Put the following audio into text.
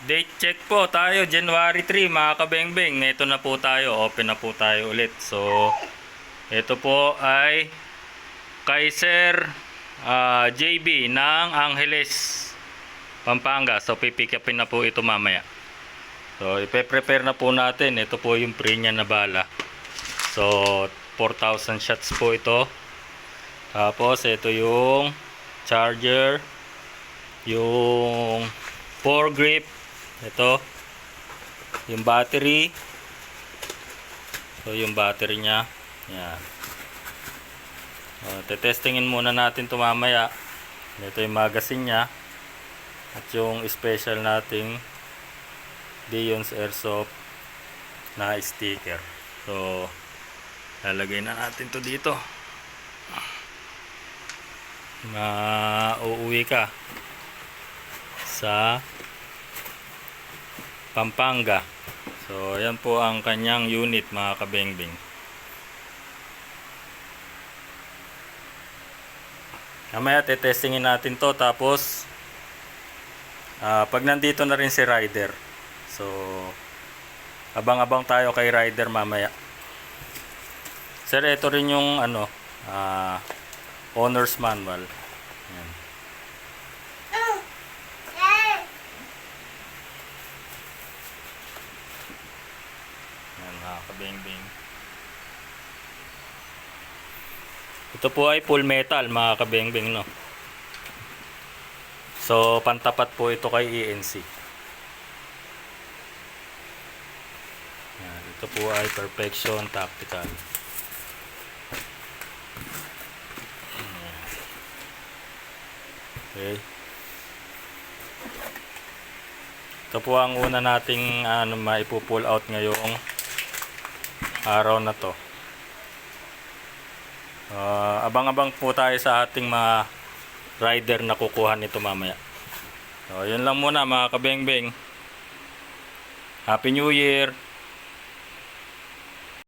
Date check po tayo, January 3 mga kabengbeng. Ito na po tayo, open na po tayo ulit. So, ito po ay Kaiser JB ng Angeles, Pampanga. So, pipick upin na po ito mamaya. So, ipe-prepare na po natin. Ito po yung pre niya na bala. So, 4,000 shots po ito. Tapos, ito yung charger, yung foregrip, ito yung battery. So yung battery nya yan. Tetestingin muna natin ito mamaya. Ito yung magazine nya at yung special nating Dion's Airsoft na sticker. So lalagay na natin to dito. Uuwi ka sa Pampanga. So ayan po ang kanyang unit mga kabengbing. Mamaya tetestingin natin to, tapos pag nandito na rin si rider, so abang-abang tayo kay rider mamaya. Sir, ito rin yung owner's manual. Ayan. Mga kabengbing. Ito po ay full metal mga kabengbing, no. So pantapat po ito kay ENC. Yan, ito po ay Perfection Tactical. Okay. Ito po ang una nating maipu-pull out ngayong araw na to. Abang-abang po tayo sa ating mga rider na kukuha nito mamaya. So yun lang muna mga kabengbing. Happy New Year.